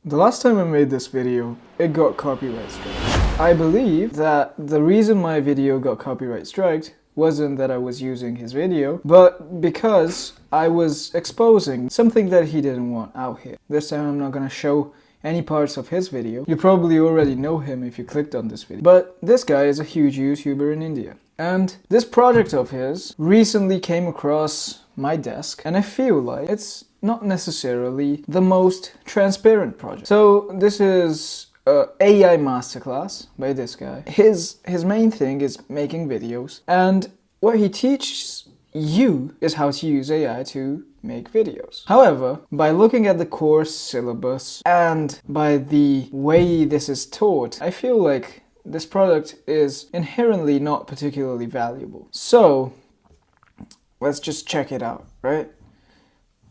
The last time I made this video, it got copyright striked. I believe that the reason my video got copyright striked wasn't that I was using his video, but because I was exposing something that he didn't want out here. This time I'm not gonna show any parts of his video. You probably already know him if you clicked on this video. But this guy is a huge YouTuber in India. And this project of his recently came across my desk, and I feel like it's not necessarily the most transparent project. So this is a AI masterclass by this guy. His main thing is making videos, and what he teaches you is how to use AI to make videos. However, by looking at the course syllabus and by the way this is taught, I feel like this product is inherently not particularly valuable. So let's just check it out, right?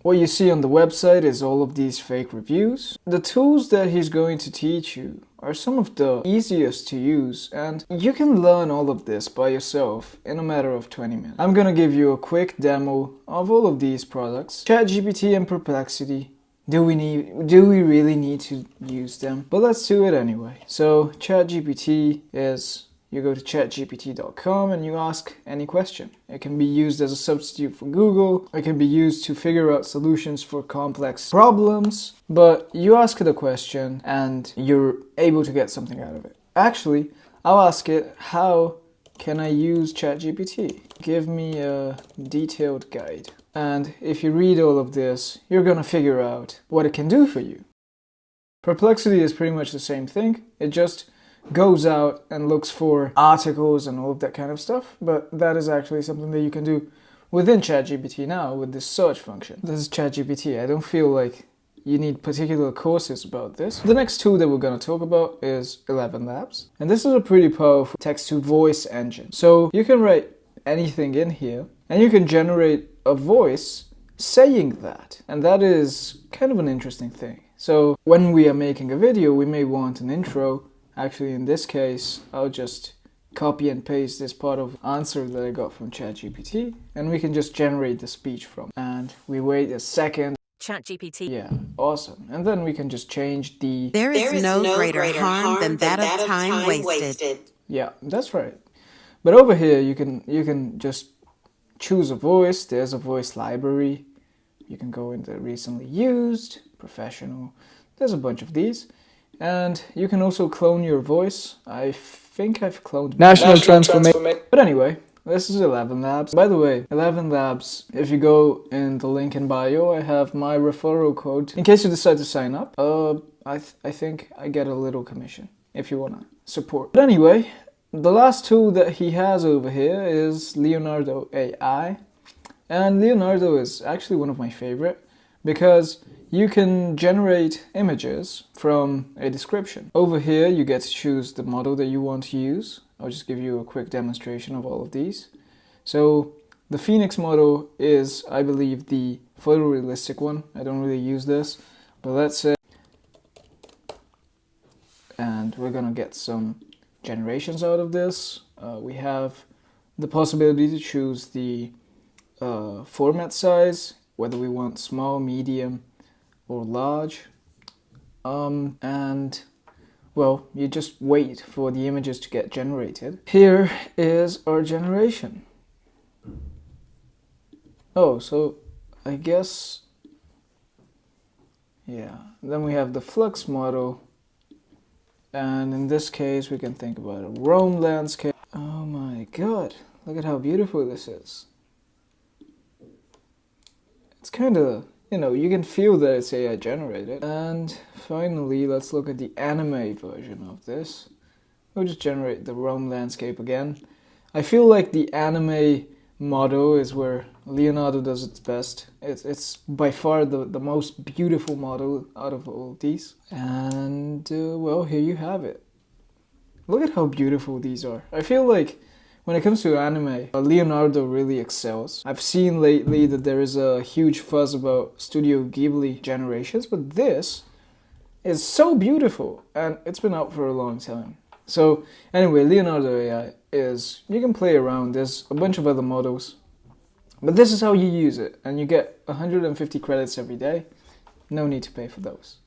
What you see on the website is all of these fake reviews. The tools that he's going to teach you are some of the easiest to use, and you can learn all of this by yourself in a matter of 20 minutes. I'm gonna give you a quick demo of all of these products. ChatGPT and Perplexity. Do we really need to use them? But let's do it anyway. So ChatGPT is, you go to chatgpt.com and you ask any question. It can be used as a substitute for Google. It can be used to figure out solutions for complex problems. But you ask it a question and you're able to get something out of it. Actually, I'll ask it, how can I use ChatGPT? Give me a detailed guide. And if you read all of this, you're gonna figure out what it can do for you. Perplexity is pretty much the same thing. It just goes out and looks for articles and all of that kind of stuff, but that is actually something that you can do within ChatGPT now with this search function. This is ChatGPT. I don't feel like you need particular courses about this. The next tool that we're going to talk about is ElevenLabs, and this is a pretty powerful text-to-voice engine. So you can write anything in here and you can generate a voice saying that, and that is kind of an interesting thing. So when we are making a video, we may want an intro. Actually, in this case, I'll just copy and paste this part of answer that I got from ChatGPT, and we can just generate the speech from. And we wait a second. ChatGPT. Yeah, awesome. And then we can just change the... There is no greater harm than that of time wasted. Yeah, that's right. But over here, you can just choose a voice. There's a voice library. You can go into recently used, professional. There's a bunch of these. And you can also clone your voice. I think I've cloned National Transformation. But anyway, this is ElevenLabs. By the way, ElevenLabs, if you go in the link in bio, I have my referral code. In case you decide to sign up, I think I get a little commission if you want to support. But anyway, the last tool that he has over here is Leonardo AI. And Leonardo is actually one of my favorite because you can generate images from a description. Over here, you get to choose the model that you want to use. I'll just give you a quick demonstration of all of these. So the Phoenix model is, I believe, the photorealistic one. I don't really use this, but let's say, and we're gonna get some generations out of this. We have the possibility to choose the format size, whether we want small, medium, or large, and well, you just wait for the images to get generated. Here is our generation. Oh, so I guess, yeah, then we have the Flux model, and in this case we can think about a Rome landscape. Oh my god, look at how beautiful this is. It's kind of, you know, you can feel that it's AI generated. And finally, let's look at the anime version of this. We'll just generate the Rome landscape again. I feel like the anime model is where Leonardo does its best. It's by far the most beautiful model out of all these. And, well, here you have it. Look at how beautiful these are. I feel like when it comes to anime, Leonardo really excels. I've seen lately that there is a huge fuzz about Studio Ghibli generations, but this is so beautiful, and it's been out for a long time. So anyway, Leonardo AI is, you can play around. There's a bunch of other models, but this is how you use it, and you get 150 credits every day. No need to pay for those.